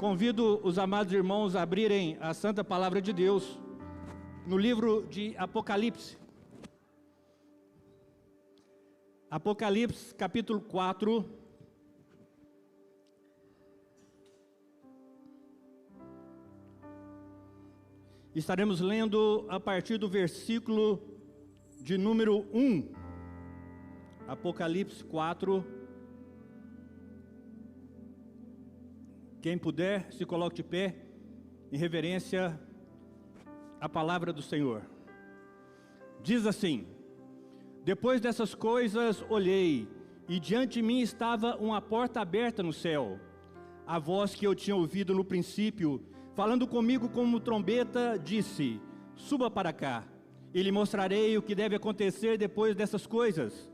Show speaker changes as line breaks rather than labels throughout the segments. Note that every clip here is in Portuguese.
Convido os amados irmãos a abrirem a Santa Palavra de Deus no livro de Apocalipse. Apocalipse, capítulo 4. Estaremos lendo a partir do versículo de número 1. Apocalipse 4. Quem puder, se coloque de pé, em reverência à palavra do Senhor. Diz assim: depois dessas coisas olhei, e diante de mim estava uma porta aberta no céu. A voz que eu tinha ouvido no princípio, falando comigo como trombeta, disse: suba para cá, e lhe mostrarei o que deve acontecer depois dessas coisas.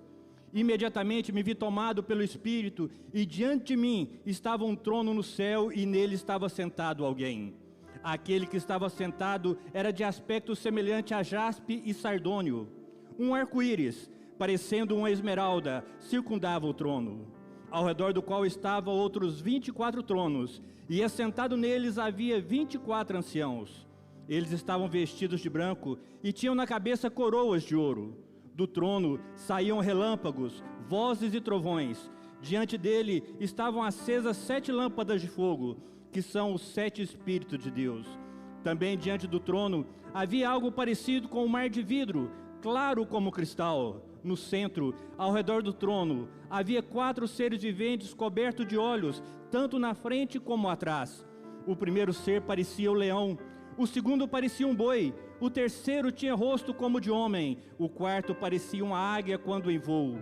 Imediatamente me vi tomado pelo Espírito, e diante de mim estava um trono no céu, e nele estava sentado alguém. Aquele que estava sentado era de aspecto semelhante a jaspe e sardônio. Um arco-íris, parecendo uma esmeralda, circundava o trono, ao redor do qual estavam outros 24 tronos, e assentado neles havia 24 anciãos. Eles estavam vestidos de branco, e tinham na cabeça coroas de ouro. Do trono saíam relâmpagos, vozes e trovões. Diante dele estavam acesas 7 lâmpadas de fogo, que são os 7 Espíritos de Deus. Também diante do trono havia algo parecido com um mar de vidro, claro como cristal. No centro, ao redor do trono, havia 4 seres viventes cobertos de olhos, tanto na frente como atrás. O primeiro ser parecia o leão, o segundo parecia um boi, o terceiro tinha rosto como de homem, o quarto parecia uma águia quando em voo.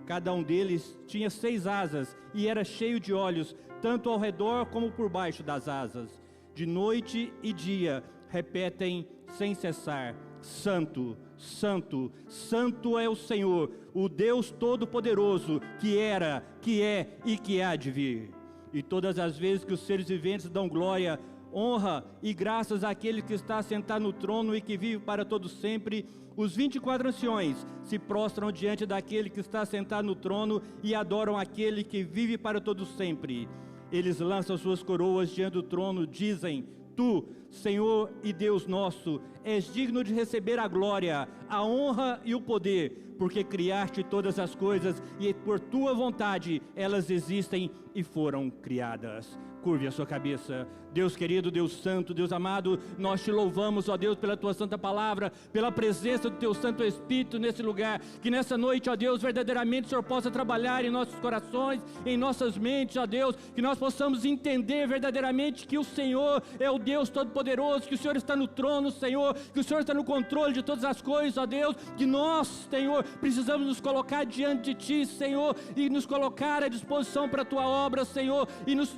Cada um deles tinha 6 asas e era cheio de olhos, tanto ao redor como por baixo das asas. De noite e dia repetem sem cessar: Santo, Santo, Santo é o Senhor, o Deus Todo-Poderoso, que era, que é e que há de vir. E todas as vezes que os seres viventes dão glória, honra e graças àquele que está sentado no trono e que vive para todo sempre, os 24 anciões se prostram diante daquele que está sentado no trono e adoram aquele que vive para todo sempre. Eles lançam suas coroas diante do trono, dizem: Tu, Senhor e Deus nosso, és digno de receber a glória, a honra e o poder, porque criaste todas as coisas e por tua vontade elas existem e foram criadas. Curve a sua cabeça. Deus querido, Deus santo, Deus amado, nós te louvamos, ó Deus, pela tua santa palavra, pela presença do teu Santo Espírito nesse lugar, que nessa noite, ó Deus, verdadeiramente o Senhor possa trabalhar em nossos corações, em nossas mentes, ó Deus, que nós possamos entender verdadeiramente que o Senhor é o Deus Todo-Poderoso, que o Senhor está no trono, Senhor, que o Senhor está no controle de todas as coisas, ó Deus, que nós, Senhor, precisamos nos colocar diante de Ti, Senhor, e nos colocar à disposição para a Tua obra, Senhor, e nos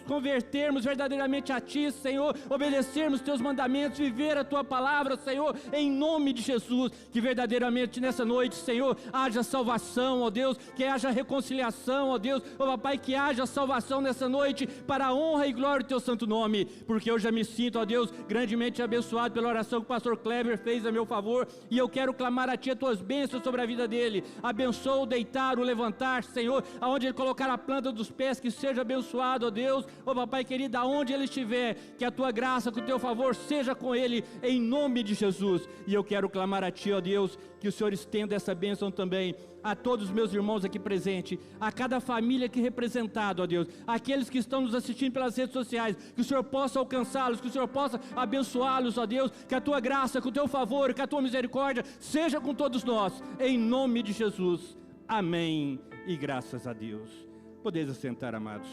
convertermos verdadeiramente a Ti, Senhor, obedecermos Teus mandamentos, viver a Tua palavra, Senhor, em nome de Jesus. Que verdadeiramente nessa noite, Senhor, haja salvação, ó Deus, que haja reconciliação, ó Deus, ó Papai, que haja salvação nessa noite, para a honra e glória do Teu santo nome, porque eu já me sinto, ó Deus, grandemente abençoado pela oração que o pastor Kleber fez a meu favor, e eu quero clamar a Ti as Tuas bênçãos sobre a vida dele. Abençoa o deitar, o levantar, Senhor, aonde ele colocar a planta dos pés, que seja abençoado, ó Deus, ó Papai querido, aonde ele estiver, que a Tua graça, que o Teu favor seja com ele, em nome de Jesus. E eu quero clamar a Ti, ó Deus, que o Senhor estenda essa bênção também a todos os meus irmãos aqui presentes, a cada família aqui representada, ó Deus, aqueles que estão nos assistindo pelas redes sociais, que o Senhor possa alcançá-los, que o Senhor possa abençoá-los, ó Deus, que a Tua graça, que o Teu favor, que a Tua misericórdia seja com todos nós, em nome de Jesus. Amém e graças a Deus. Podeis assentar, amados.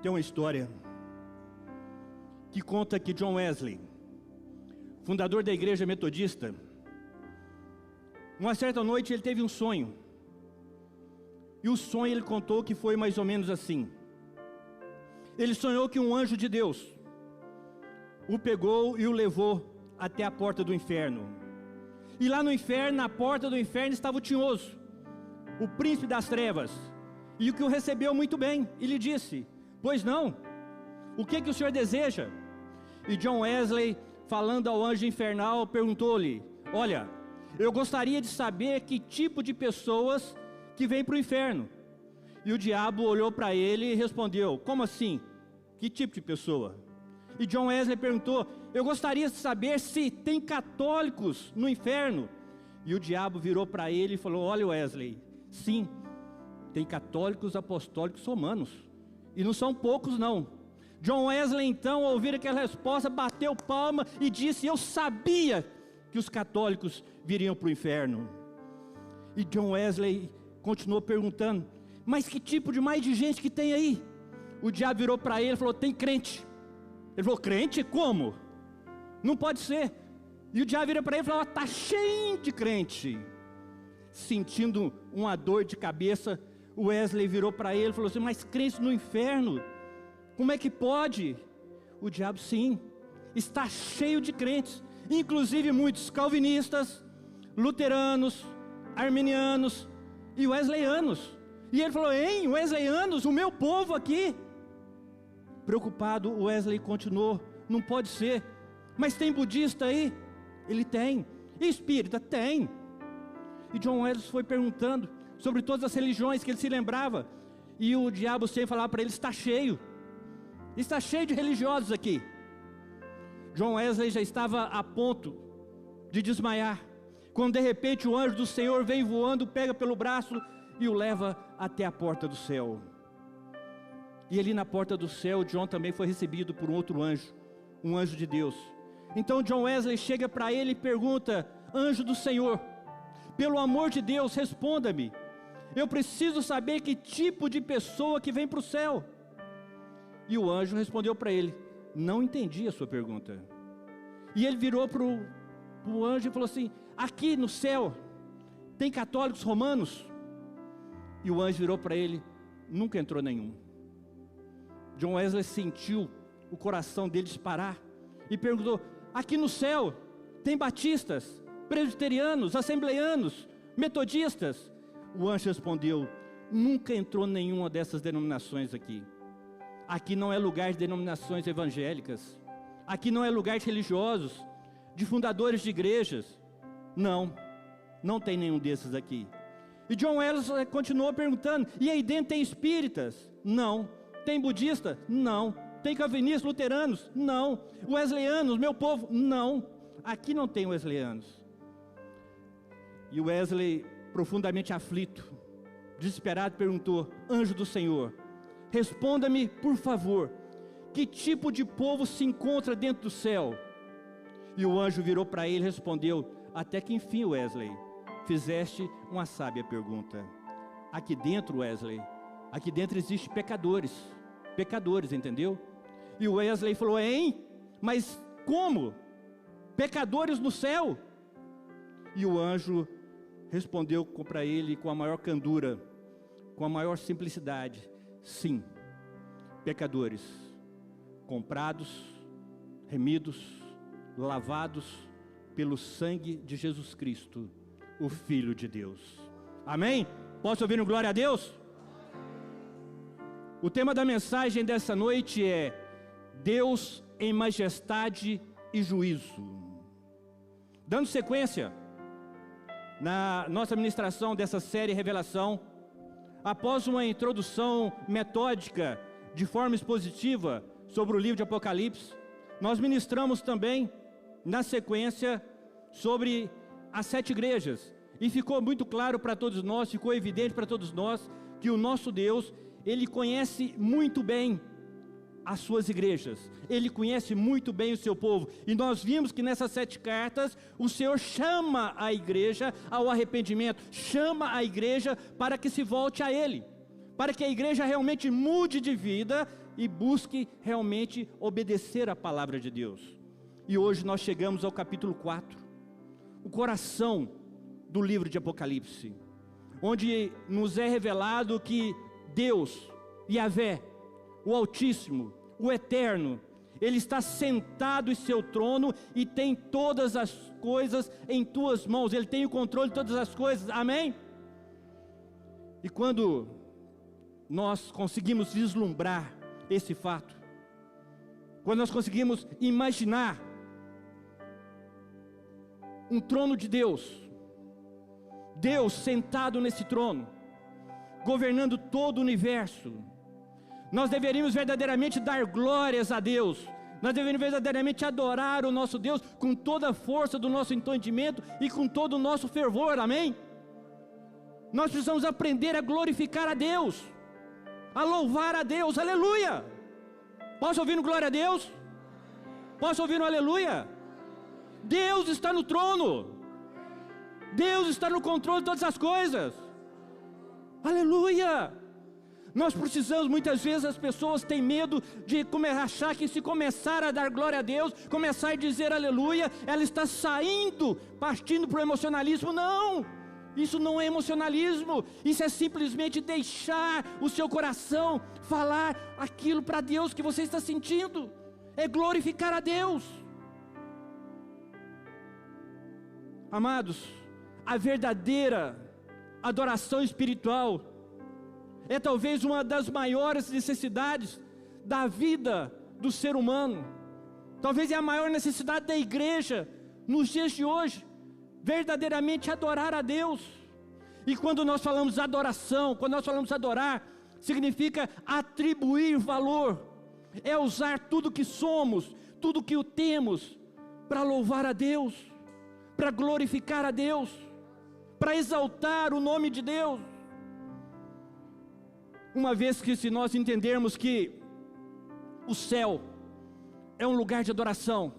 Tem uma história que conta que John Wesley, fundador da igreja metodista, uma certa noite ele teve um sonho. E o sonho ele contou que foi mais ou menos assim. Ele sonhou que um anjo de Deus o pegou e o levou até a porta do inferno. E lá no inferno, na porta do inferno, estava o tinhoso, o príncipe das trevas, e o que o recebeu muito bem, e lhe disse: pois não, o que o senhor deseja? E John Wesley, falando ao anjo infernal, perguntou-lhe: olha, eu gostaria de saber que tipo de pessoas que vem para o inferno. E o diabo olhou para ele e respondeu: como assim? Que tipo de pessoa? E John Wesley perguntou: eu gostaria de saber se tem católicos no inferno. E o diabo virou para ele e falou: olha, Wesley, sim, tem católicos apostólicos romanos, e não são poucos não. John Wesley então, ao ouvir aquela resposta, bateu palma e disse: eu sabia que os católicos viriam para o inferno. E John Wesley continuou perguntando: mas que tipo de mais de gente que tem aí? O diabo virou para ele e falou: tem crente. Ele falou: crente? Como? Não pode ser. E o diabo vira para ele e falou: está cheio de crente. Sentindo uma dor de cabeça, o Wesley virou para ele e falou assim: mas crente no inferno? Como é que pode? O diabo: sim, está cheio de crentes, inclusive muitos calvinistas, luteranos, arminianos e wesleyanos. E ele falou: hein, wesleyanos, o meu povo aqui? Preocupado, o Wesley continuou: não pode ser. Mas tem budista aí? Ele tem. E espírita? Tem. E John Wesley foi perguntando sobre todas as religiões que ele se lembrava, e o diabo sempre falava para ele: está cheio de religiosos aqui. John Wesley já estava a ponto de desmaiar, quando de repente o anjo do Senhor vem voando, pega pelo braço e o leva até a porta do céu. E ali na porta do céu, John também foi recebido por um outro anjo, um anjo de Deus. Então John Wesley chega para ele e pergunta: anjo do Senhor, pelo amor de Deus, responda-me, eu preciso saber que tipo de pessoa que vem para o céu. E o anjo respondeu para ele: não entendi a sua pergunta. E ele virou para o anjo e falou assim: aqui no céu tem católicos romanos? E o anjo virou para ele: nunca entrou nenhum. John Wesley sentiu o coração dele disparar e perguntou: aqui no céu tem batistas, presbiterianos, assembleianos, metodistas? O anjo respondeu: nunca entrou nenhuma dessas denominações aqui. Aqui não é lugar de denominações evangélicas, aqui não é lugar de religiosos, de fundadores de igrejas. Não tem nenhum desses aqui. E John Wesley continuou perguntando: e aí dentro tem espíritas? Não. Tem budista? Não. Tem calvinistas, luteranos? Não. Wesleyanos, meu povo? Não. Aqui não tem wesleyanos. E Wesley, profundamente aflito, desesperado, perguntou: anjo do Senhor, responda-me por favor, que tipo de povo se encontra dentro do céu? E o anjo virou para ele e respondeu: até que enfim, Wesley, fizeste uma sábia pergunta. Aqui dentro, Wesley, aqui dentro existem pecadores, entendeu? E o Wesley falou: hein? Mas como? Pecadores no céu? E o anjo respondeu para ele com a maior candura, com a maior simplicidade: sim, pecadores, comprados, remidos, lavados pelo sangue de Jesus Cristo, o Filho de Deus. Amém? Posso ouvir um glória a Deus? O tema da mensagem dessa noite é Deus em majestade e juízo. Dando sequência na nossa ministração dessa série Revelação, após uma introdução metódica de forma expositiva sobre o livro de Apocalipse, nós ministramos também na sequência sobre as 7 igrejas, e ficou muito claro para todos nós, ficou evidente para todos nós, que o nosso Deus, Ele conhece muito bem as suas igrejas, Ele conhece muito bem o seu povo, e nós vimos que nessas 7 cartas, o Senhor chama a igreja ao arrependimento, chama a igreja para que se volte a Ele, para que a igreja realmente mude de vida e busque realmente obedecer a palavra de Deus. E hoje nós chegamos ao capítulo 4, o coração do livro de Apocalipse, onde nos é revelado que Deus, Yahvé, o Altíssimo, o Eterno, Ele está sentado em seu trono e tem todas as coisas em tuas mãos, Ele tem o controle de todas as coisas, amém? E quando nós conseguimos vislumbrar esse fato, quando nós conseguimos imaginar um trono de Deus, Deus sentado nesse trono, governando todo o universo. Nós deveríamos verdadeiramente dar glórias a Deus. Nós deveríamos verdadeiramente adorar o nosso Deus com toda a força do nosso entendimento e com todo o nosso fervor, amém? Nós precisamos aprender a glorificar a Deus, a louvar a Deus, aleluia! Posso ouvir um glória a Deus? Posso ouvir um aleluia? Deus está no trono, Deus está no controle de todas as coisas, aleluia! Nós precisamos, muitas vezes as pessoas têm medo de achar que se começar a dar glória a Deus, começar a dizer aleluia, ela está partindo para o emocionalismo. Não, isso não é emocionalismo, isso é simplesmente deixar o seu coração falar aquilo para Deus que você está sentindo, é glorificar a Deus. Amados, a verdadeira adoração espiritual é talvez uma das maiores necessidades da vida do ser humano. Talvez é a maior necessidade da igreja nos dias de hoje, verdadeiramente adorar a Deus. E quando nós falamos adoração, quando nós falamos adorar, significa atribuir valor, é usar tudo que somos, tudo que o temos, para louvar a Deus, para glorificar a Deus, para exaltar o nome de Deus. Uma vez que se nós entendermos que o céu é um lugar de adoração,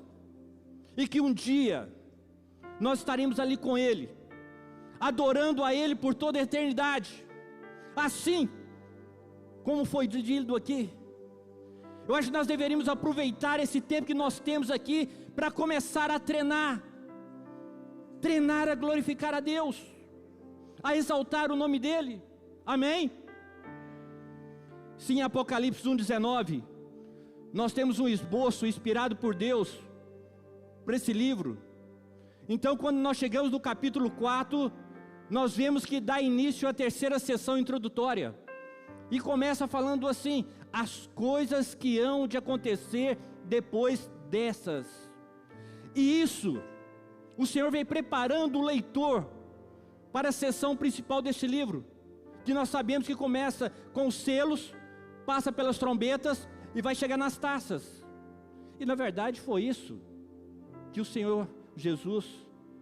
e que um dia nós estaremos ali com Ele, adorando a Ele por toda a eternidade, assim como foi dito aqui, eu acho que nós deveríamos aproveitar esse tempo que nós temos aqui, para começar a treinar a glorificar a Deus, a exaltar o nome dEle, amém? Sim, em Apocalipse 1,19, nós temos um esboço inspirado por Deus, para esse livro. Então quando nós chegamos no capítulo 4, nós vemos que dá início à terceira sessão introdutória, e começa falando assim, as coisas que hão de acontecer depois dessas. E isso, o Senhor vem preparando o leitor, para a sessão principal deste livro, que nós sabemos que começa com os selos, passa pelas trombetas e vai chegar nas taças. E na verdade foi isso que o Senhor Jesus,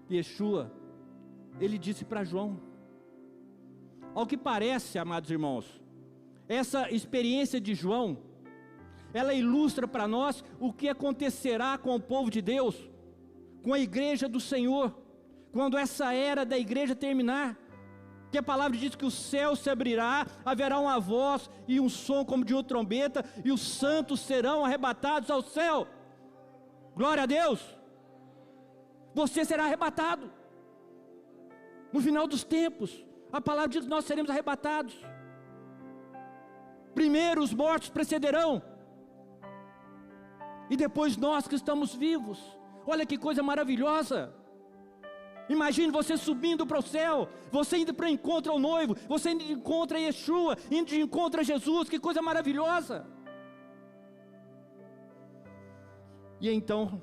Yeshua, Ele disse para João. Ao que parece, amados irmãos, essa experiência de João, ela ilustra para nós o que acontecerá com o povo de Deus, com a igreja do Senhor, quando essa era da igreja terminar. Que a palavra diz que o céu se abrirá, haverá uma voz e um som como de uma trombeta, e os santos serão arrebatados ao céu. Glória a Deus! Você será arrebatado. No final dos tempos, a palavra diz que nós seremos arrebatados. Primeiro os mortos precederão, e depois nós que estamos vivos. Olha que coisa maravilhosa! Imagine você subindo para o céu, você indo para o encontro ao noivo, você indo de encontro a Yeshua, indo de encontro a Jesus, que coisa maravilhosa! E então,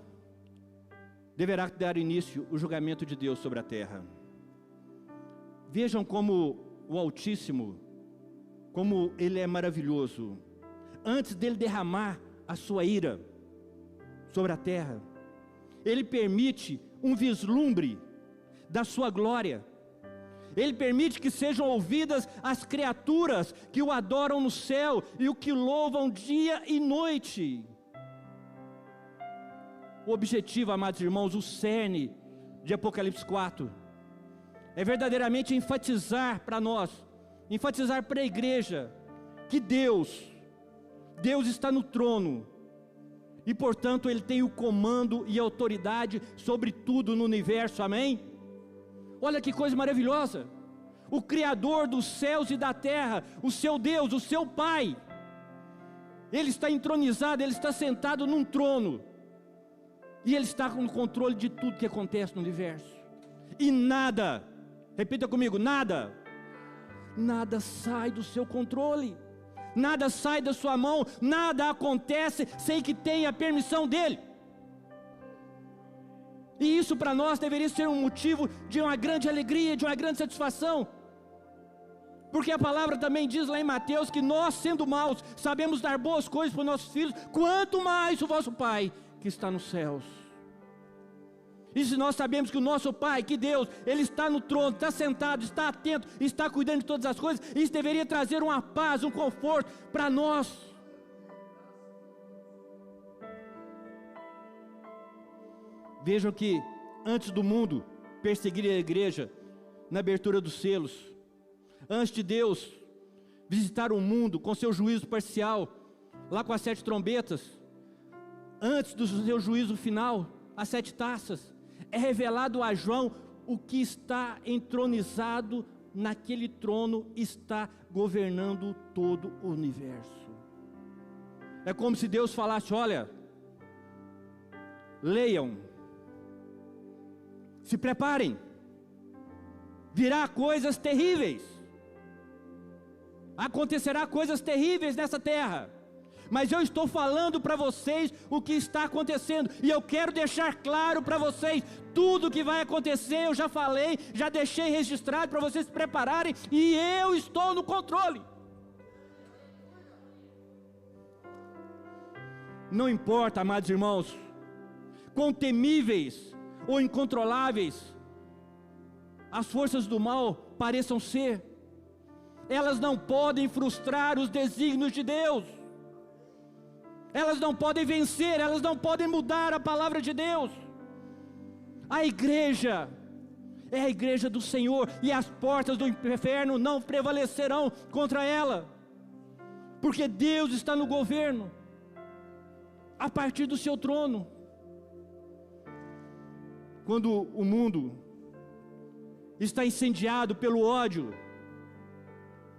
deverá dar início o julgamento de Deus sobre a terra. Vejam como o Altíssimo, como Ele é maravilhoso. Antes dele derramar a sua ira sobre a terra, Ele permite um vislumbre da sua glória. Ele permite que sejam ouvidas as criaturas que o adoram no céu e o que louvam dia e noite. O objetivo, amados irmãos, o cerne de Apocalipse 4, é verdadeiramente enfatizar para nós, enfatizar para a igreja, que Deus está no trono, e portanto Ele tem o comando e a autoridade sobre tudo no universo, amém? Olha que coisa maravilhosa, o Criador dos céus e da terra, o seu Deus, o seu Pai, Ele está entronizado, Ele está sentado num trono, e Ele está no controle de tudo que acontece no universo, e nada, repita comigo, nada sai do seu controle, nada sai da sua mão, nada acontece sem que tenha a permissão dEle. E isso para nós deveria ser um motivo de uma grande alegria, de uma grande satisfação, Porque a palavra também diz lá em Mateus que nós, sendo maus, sabemos dar boas coisas para os nossos filhos, quanto mais o vosso Pai que está nos céus. E se nós sabemos que o nosso Pai, que Deus, Ele está no trono, está sentado, está atento, está cuidando de todas as coisas, isso deveria trazer uma paz, um conforto para nós. Vejam que antes do mundo perseguir a igreja, na abertura dos selos, antes de Deus visitar o mundo com seu juízo parcial, lá com as 7 trombetas, antes do seu juízo final, as 7 taças, é revelado a João o que está entronizado naquele trono, está governando todo o universo. É como se Deus falasse: olha, leiam, se preparem, virá coisas terríveis, acontecerá coisas terríveis nessa terra, mas eu estou falando para vocês o que está acontecendo, e eu quero deixar claro para vocês, tudo o que vai acontecer eu já falei, já deixei registrado para vocês se prepararem, e eu estou no controle. Não importa, amados irmãos, quão temíveis ou incontroláveis as forças do mal pareçam ser, elas não podem frustrar os desígnios de Deus, elas não podem vencer, elas não podem mudar a palavra de Deus. A igreja é a igreja do Senhor, e as portas do inferno não prevalecerão contra ela, porque Deus está no governo, a partir do seu trono. Quando o mundo está incendiado pelo ódio,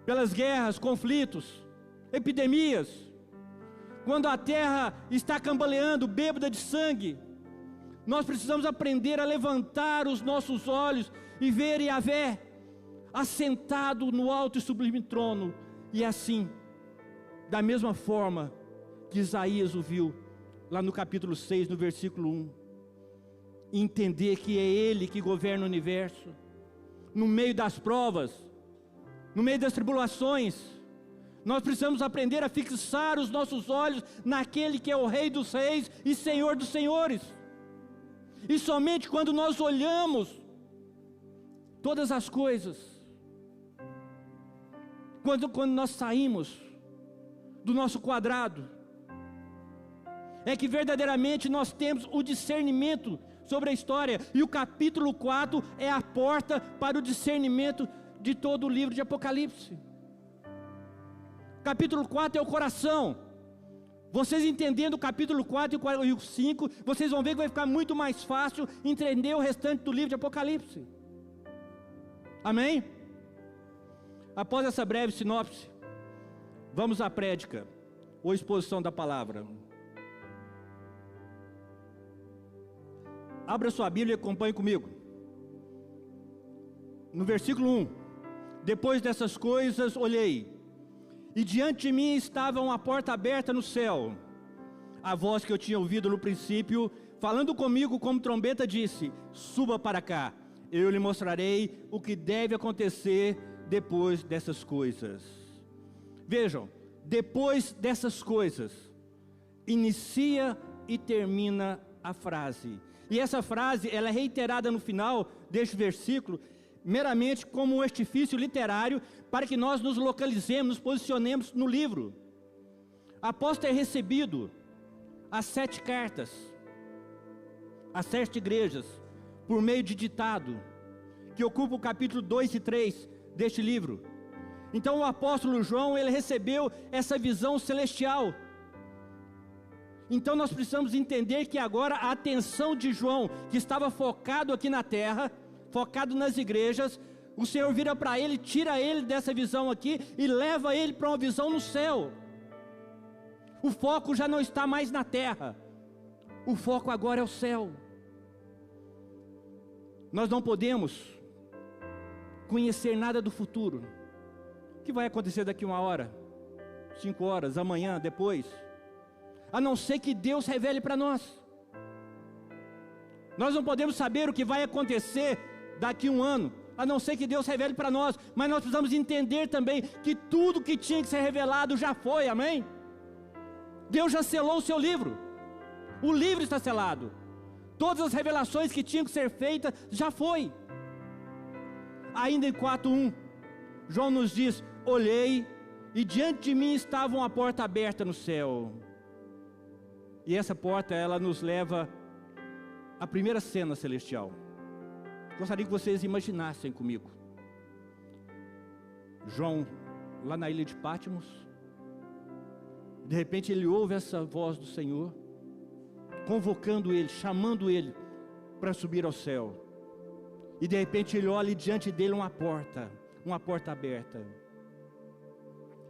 pelas guerras, conflitos, epidemias, quando a terra está cambaleando, bêbada de sangue, nós precisamos aprender a levantar os nossos olhos e ver Yahvé assentado no alto e sublime trono, e assim, da mesma forma que Isaías o viu, lá no capítulo 6, no versículo 1, entender que é Ele que governa o universo, no meio das provas, no meio das tribulações. Nós precisamos aprender a fixar os nossos olhos naquele que é o Rei dos Reis e Senhor dos Senhores. E somente quando nós olhamos todas as coisas, quando nós saímos do nosso quadrado, é que verdadeiramente nós temos o discernimento sobre a história, e o capítulo 4 é a porta para o discernimento de todo o livro de Apocalipse. Capítulo 4 é o coração. Vocês entendendo o capítulo 4 e o 5, vocês vão ver que vai ficar muito mais fácil entender o restante do livro de Apocalipse. Amém? Após essa breve sinopse, vamos à prédica, ou exposição da palavra. Abra sua Bíblia e acompanhe comigo. No versículo 1: depois dessas coisas olhei, e diante de mim estava uma porta aberta no céu. A voz que eu tinha ouvido no princípio, falando comigo como trombeta, disse: suba para cá, eu lhe mostrarei o que deve acontecer depois dessas coisas. Vejam, depois dessas coisas, inicia e termina a frase. E essa frase, ela é reiterada no final deste versículo, meramente como um artifício literário, para que nós nos localizemos, nos posicionemos no livro. Após ter recebido as 7 cartas, as 7 igrejas, por meio de ditado, que ocupa o capítulo 2 e 3 deste livro, então o apóstolo João, ele recebeu essa visão celestial. Então nós precisamos entender que agora a atenção de João, que estava focado aqui na terra, focado nas igrejas, o Senhor vira para ele, tira ele dessa visão aqui e leva ele para uma visão no céu. O foco já não está mais na terra, o foco agora é o céu. Nós não podemos conhecer nada do futuro. O que vai acontecer daqui 1 hora, 5 horas, amanhã, depois, a não ser que Deus revele para nós. Nós não podemos saber o que vai acontecer daqui 1 ano, a não ser que Deus revele para nós, mas nós precisamos entender também que tudo que tinha que ser revelado já foi, amém? Deus já selou o seu livro, o livro está selado, todas as revelações que tinham que ser feitas, já foi. Ainda em 4:1, João nos diz: olhei, e diante de mim estava uma porta aberta no céu. E essa porta, ela nos leva à primeira cena celestial. Gostaria que vocês imaginassem comigo. João, lá na ilha de Patmos, de repente ele ouve essa voz do Senhor, convocando ele, chamando ele para subir ao céu. E de repente ele olha e diante dele uma porta aberta.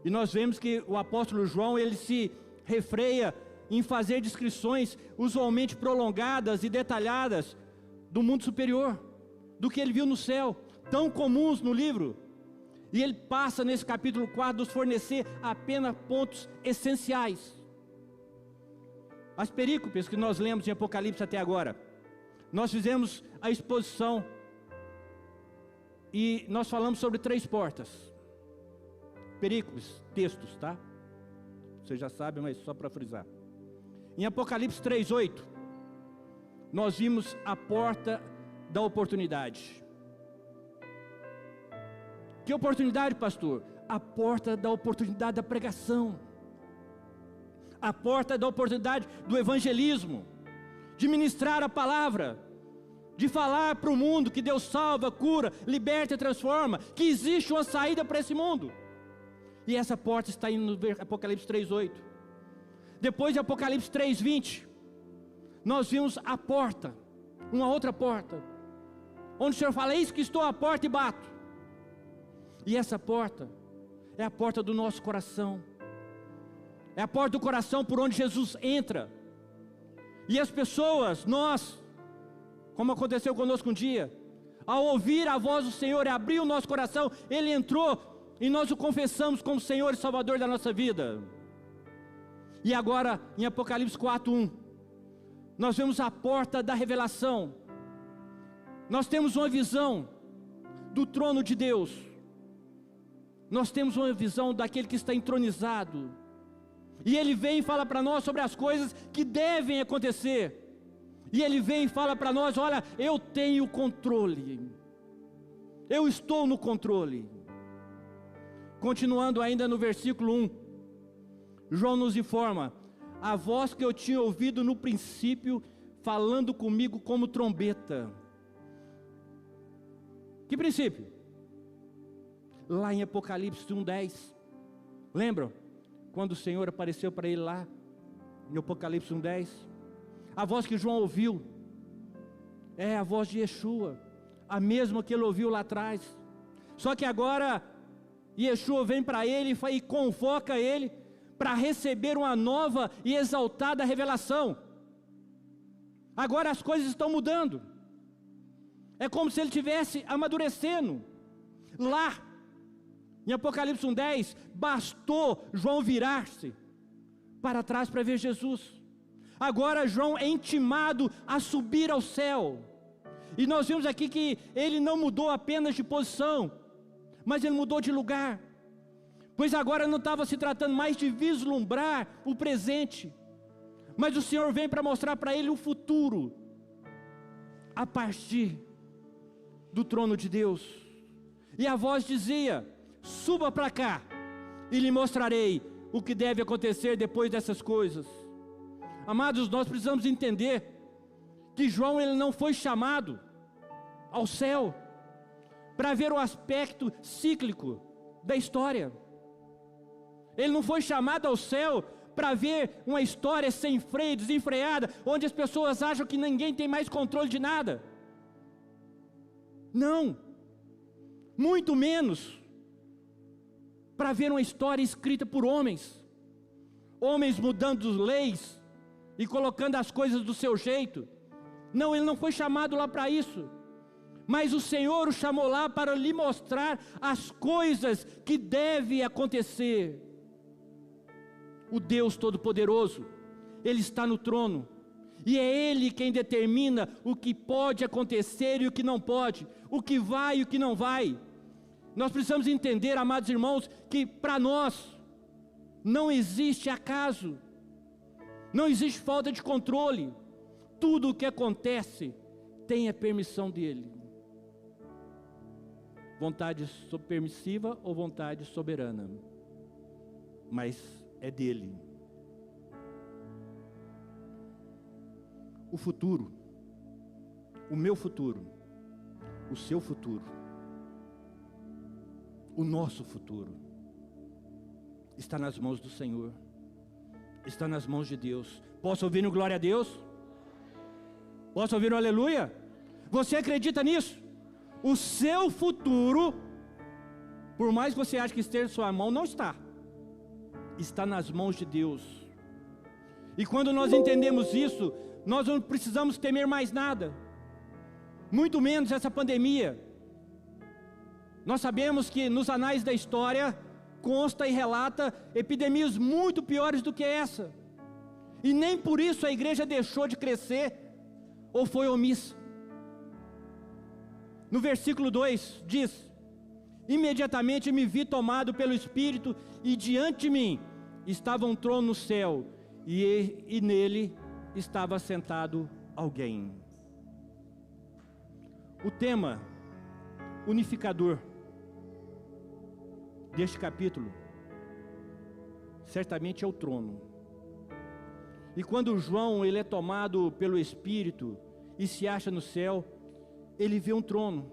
E nós vemos que o apóstolo João, ele se refreia em fazer descrições usualmente prolongadas e detalhadas do mundo superior, do que ele viu no céu, tão comuns no livro. E ele passa nesse capítulo 4 nos fornecer apenas pontos essenciais. As perícopes que nós lemos em Apocalipse até agora, nós fizemos a exposição e nós falamos sobre 3 portas. Perícopes, textos, tá? Vocês já sabem, mas só para frisar. Em Apocalipse 3:8, nós vimos a porta da oportunidade. Que oportunidade, pastor? A porta da oportunidade da pregação, a porta da oportunidade do evangelismo, de ministrar a palavra, de falar para o mundo que Deus salva, cura, liberta e transforma, que existe uma saída para esse mundo. E essa porta está aí no Apocalipse 3:8. Depois de Apocalipse 3:20, nós vimos a porta, uma outra porta, onde o Senhor fala: eis que estou à porta e bato. E essa porta é a porta do nosso coração, é a porta do coração por onde Jesus entra. E as pessoas, nós, como aconteceu conosco um dia, ao ouvir a voz do Senhor e abrir o nosso coração, Ele entrou e nós o confessamos como Senhor e Salvador da nossa vida. E agora em Apocalipse 4:1, nós vemos a porta da revelação. Nós temos uma visão do trono de Deus, nós temos uma visão daquele que está entronizado, e Ele vem e fala para nós sobre as coisas que devem acontecer, e Ele vem e fala para nós: olha, eu tenho controle, eu estou no controle. Continuando ainda no versículo 1, João nos informa: a voz que eu tinha ouvido no princípio, falando comigo como trombeta. Que princípio? Lá em Apocalipse 1:10, lembram? Quando o Senhor apareceu para ele lá, em Apocalipse 1:10, a voz que João ouviu, é a voz de Yeshua, a mesma que ele ouviu lá atrás, só que agora, Yeshua vem para ele e convoca ele, para receber uma nova e exaltada revelação. Agora as coisas estão mudando, é como se ele estivesse amadurecendo. Lá em Apocalipse 1:10, bastou João virar-se para trás para ver Jesus. Agora João é intimado a subir ao céu, e nós vimos aqui que ele não mudou apenas de posição, mas ele mudou de lugar, pois agora não estava se tratando mais de vislumbrar o presente, mas o Senhor vem para mostrar para ele o futuro, a partir do trono de Deus. E a voz dizia: suba para cá, e lhe mostrarei o que deve acontecer depois dessas coisas. Amados, nós precisamos entender que João, ele não foi chamado ao céu para ver o aspecto cíclico da história. Ele não foi chamado ao céu para ver uma história sem freio, desenfreada, onde as pessoas acham que ninguém tem mais controle de nada. Não, muito menos para ver uma história escrita por homens mudando leis e colocando as coisas do seu jeito. Não, ele não foi chamado lá para isso, mas o Senhor o chamou lá para lhe mostrar as coisas que devem acontecer. O Deus Todo-Poderoso, Ele está no trono, E é Ele quem determina o que pode acontecer e o que não pode, o que vai e o que não vai. Nós precisamos entender, amados irmãos, que para nós não existe acaso, não existe falta de controle. Tudo o que acontece tem a permissão dEle. Vontade permissiva ou vontade soberana, mas é dEle. O futuro, o meu futuro, o seu futuro, o nosso futuro, está nas mãos do Senhor, está nas mãos de Deus. Posso ouvir no glória a Deus? Posso ouvir no aleluia? Você acredita nisso? O seu futuro, por mais que você ache que esteja em sua mão, não está. Está nas mãos de Deus. E quando nós entendemos isso, nós não precisamos temer mais nada, muito menos essa pandemia. Nós sabemos que nos anais da história consta e relata epidemias muito piores do que essa, e nem por isso a igreja deixou de crescer ou foi omissa. No versículo 2 diz: imediatamente me vi tomado pelo Espírito, e diante de mim estava um trono no céu, e nele estava sentado alguém. O tema unificador deste capítulo certamente é o trono. E quando João ele é tomado pelo Espírito e se acha no céu, ele vê um trono.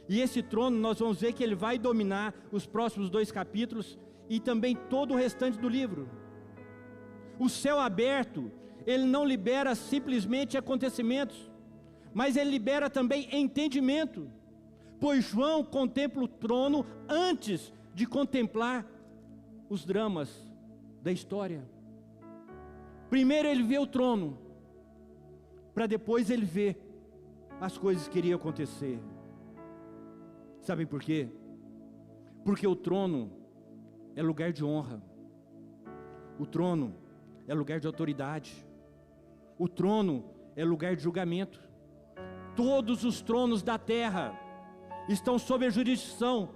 E esse trono nós vamos ver que ele vai dominar os próximos 2 capítulos e também todo o restante do livro. O céu aberto, ele não libera simplesmente acontecimentos, mas ele libera também entendimento, pois João contempla o trono antes de contemplar os dramas da história. Primeiro ele vê o trono, para depois ele ver as coisas que iriam acontecer. Sabem por quê? Porque o trono é lugar de honra, o trono é lugar de autoridade, o trono é lugar de julgamento. Todos os tronos da terra estão sob a jurisdição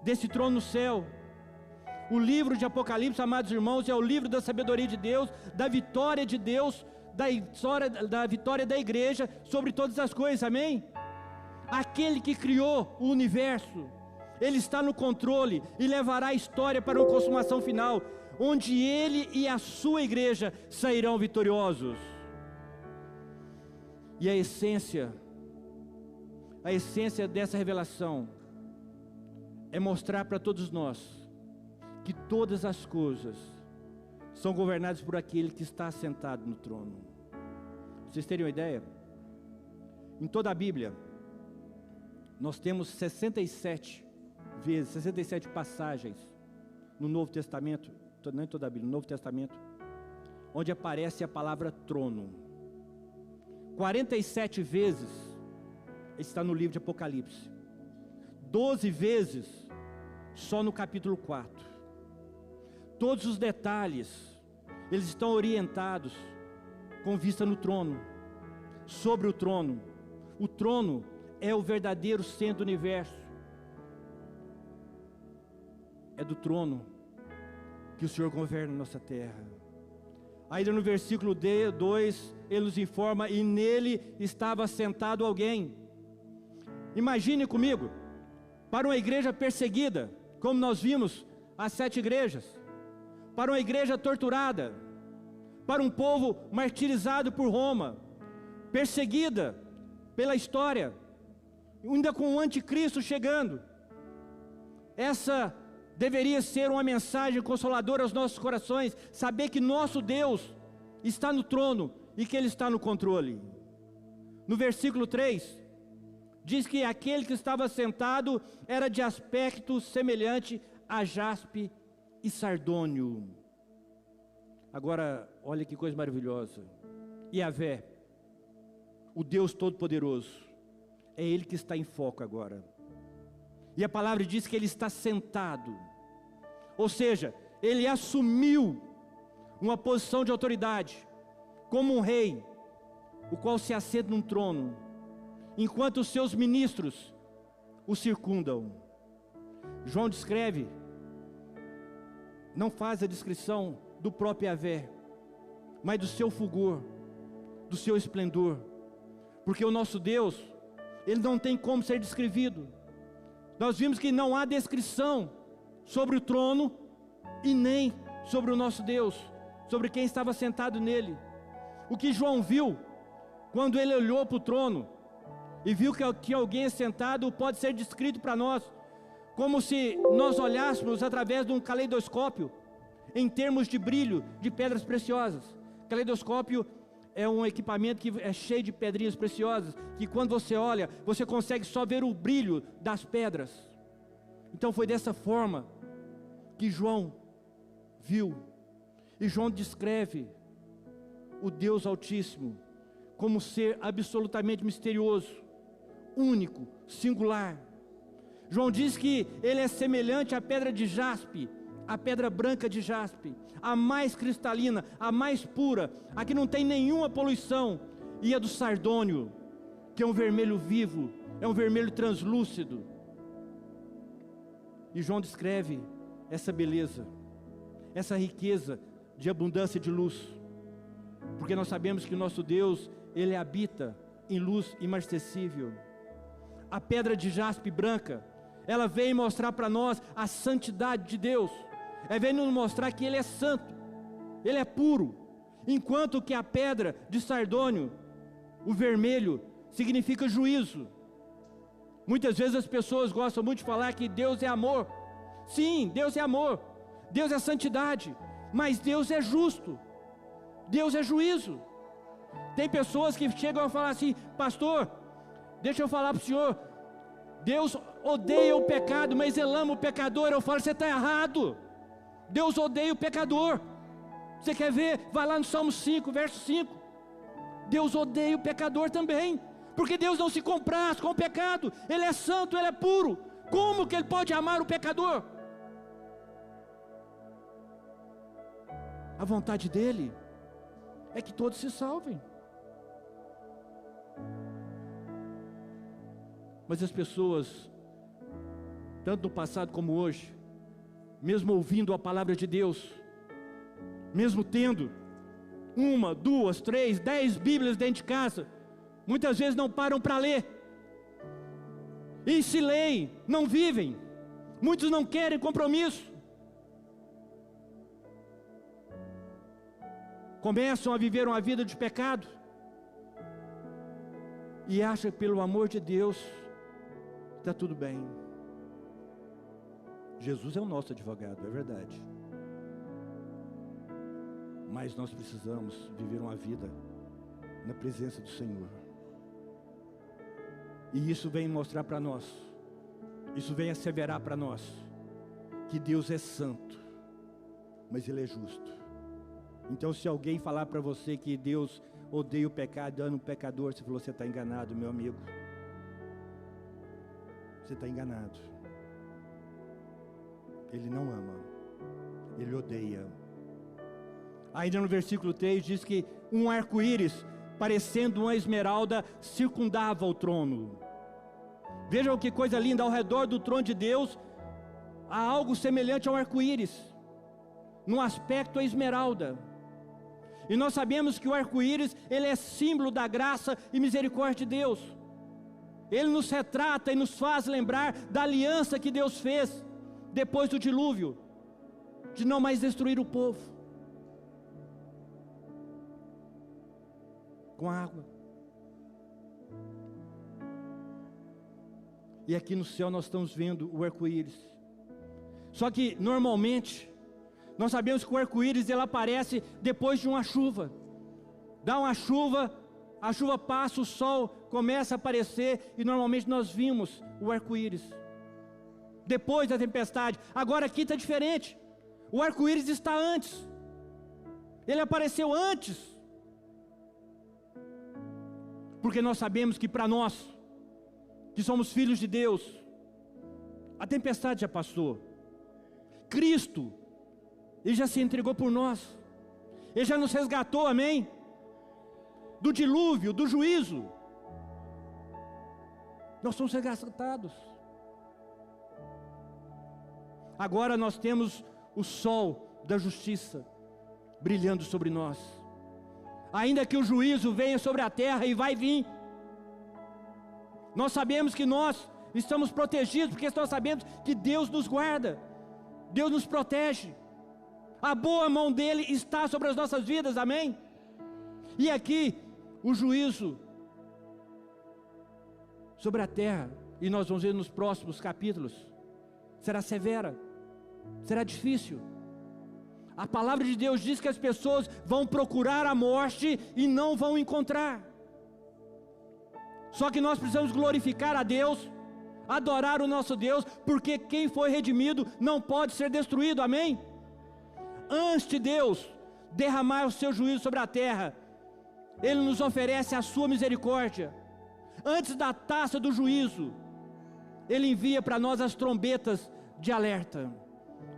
desse trono no céu. O livro de Apocalipse, amados irmãos, é o livro da sabedoria de Deus, da vitória de Deus, da vitória da igreja sobre todas as coisas, amém? Aquele que criou o universo, Ele está no controle e levará a história para uma consumação final, onde Ele e a sua igreja sairão vitoriosos. E a essência dessa revelação é mostrar para todos nós que todas as coisas são governadas por aquele que está assentado no trono. Vocês terem uma ideia? Em toda a Bíblia, nós temos 67 passagens no Novo Testamento, não em toda a Bíblia, no Novo Testamento, onde aparece a palavra trono. 47 vezes está no livro de Apocalipse, 12 vezes só no capítulo 4. Todos os detalhes, eles estão orientados com vista no trono, sobre o trono. O trono é o verdadeiro centro do universo. É do trono que o Senhor governa a nossa terra. Ainda no versículo 2, ele nos informa: e nele estava sentado alguém. Imagine comigo, para uma igreja perseguida, como nós vimos as 7 igrejas, para uma igreja torturada, para um povo martirizado por Roma, perseguida pela história, ainda com o anticristo chegando. Essa deveria ser uma mensagem consoladora aos nossos corações, saber que nosso Deus está no trono e que Ele está no controle. No versículo 3, diz que aquele que estava sentado era de aspecto semelhante a jaspe e sardônio. Agora, olha que coisa maravilhosa. Yahvé, o Deus Todo-Poderoso, é Ele que está em foco agora. E a palavra diz que Ele está sentado, ou seja, Ele assumiu uma posição de autoridade, como um rei, o qual se assenta num trono, enquanto os seus ministros o circundam. João descreve, não faz a descrição do próprio Yahvé, mas do seu fulgor, do seu esplendor, porque o nosso Deus, Ele não tem como ser descrevido. Nós vimos que não há descrição sobre o trono e nem sobre o nosso Deus, sobre quem estava sentado nele. O que João viu, quando ele olhou para o trono e viu que alguém é sentado, pode ser descrito para nós, como se nós olhássemos através de um caleidoscópio, em termos de brilho de pedras preciosas. Caleidoscópio é um equipamento que é cheio de pedrinhas preciosas, que quando você olha, você consegue só ver o brilho das pedras. Então foi dessa forma que João viu. E João descreve o Deus Altíssimo como ser absolutamente misterioso, único, singular. João diz que ele é semelhante à pedra de jaspe, a pedra branca de jaspe, a mais cristalina, a mais pura, a que não tem nenhuma poluição, e a do sardônio, que é um vermelho vivo, é um vermelho translúcido. E João descreve essa beleza, essa riqueza de abundância de luz, porque nós sabemos que o nosso Deus, Ele habita em luz imarcessível. A pedra de jaspe branca, ela vem mostrar para nós a santidade de Deus. Ela vem nos mostrar que Ele é santo, Ele é puro. Enquanto que a pedra de sardônio, o vermelho, significa juízo. Muitas vezes as pessoas gostam muito de falar que Deus é amor. Sim, Deus é amor, Deus é santidade, mas Deus é justo, Deus é juízo. Tem pessoas que chegam a falar assim: pastor, deixa eu falar para o senhor, Deus odeia o pecado, mas Ele ama o pecador. Eu falo: você está errado. Deus odeia o pecador. Você quer ver? Vai lá no Salmo 5, verso 5. Deus odeia o pecador também, porque Deus não se compraz com o pecado. Ele é santo, Ele é puro. Como que Ele pode amar o pecador? A vontade dEle é que todos se salvem. Mas as pessoas, tanto no passado como hoje, mesmo ouvindo a palavra de Deus, mesmo tendo 1, 2, 3, 10 Bíblias dentro de casa, muitas vezes não param para ler, e se leem, não vivem. Muitos não querem compromisso, começam a viver uma vida de pecado, e acham que pelo amor de Deus está tudo bem. Jesus é o nosso advogado, é verdade, mas nós precisamos viver uma vida na presença do Senhor, e isso vem mostrar para nós, isso vem asseverar para nós, que Deus é santo, mas Ele é justo. Então, se alguém falar para você que Deus odeia o pecado, ama o pecador, você falou: você está enganado, meu amigo. Você está enganado. Ele não ama, Ele odeia. Ainda no versículo 3 diz que um arco-íris, parecendo uma esmeralda, circundava o trono. Vejam que coisa linda, ao redor do trono de Deus há algo semelhante ao arco-íris, no aspecto a esmeralda. E nós sabemos que o arco-íris, ele é símbolo da graça e misericórdia de Deus. Ele nos retrata e nos faz lembrar da aliança que Deus fez depois do dilúvio, de não mais destruir o povo com água. E aqui no céu nós estamos vendo o arco-íris. Só que normalmente nós sabemos que o arco-íris ele aparece depois de uma chuva. Dá uma chuva, a chuva passa, o sol começa a aparecer, e normalmente nós vimos o arco-íris depois da tempestade. Agora aqui está diferente. O arco-íris está antes. Ele apareceu antes. Porque nós sabemos que para nós, que somos filhos de Deus, a tempestade já passou. Cristo, Ele já se entregou por nós, Ele já nos resgatou, amém? do dilúvio, do juízo. Nós somos resgatados. Agora nós temos o sol da justiça brilhando sobre nós. Ainda que o juízo venha sobre a terra, e vai vir, nós sabemos que nós estamos protegidos, porque nós sabemos que Deus nos guarda, Deus nos protege. A boa mão dele está sobre as nossas vidas, amém? E aqui, o juízo sobre a terra, e nós vamos ver nos próximos capítulos, será severa, será difícil. A palavra de Deus diz que as pessoas vão procurar a morte e não vão encontrar. Só que nós precisamos glorificar a Deus, adorar o nosso Deus, porque quem foi redimido não pode ser destruído, amém? Antes de Deus derramar o seu juízo sobre a terra, Ele nos oferece a sua misericórdia. Antes da taça do juízo, Ele envia para nós as trombetas de alerta,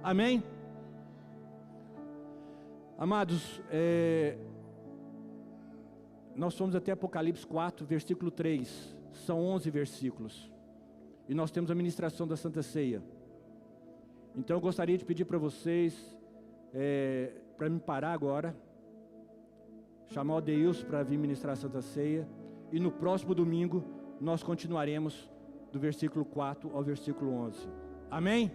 amém? Amados, nós fomos até Apocalipse 4, versículo 3, são 11 versículos, e nós temos a ministração da Santa Ceia. Então eu gostaria de pedir para vocês, para me parar agora, chamar o Deilson para vir ministrar a Santa Ceia, e no próximo domingo nós continuaremos do versículo 4 ao versículo 11, amém?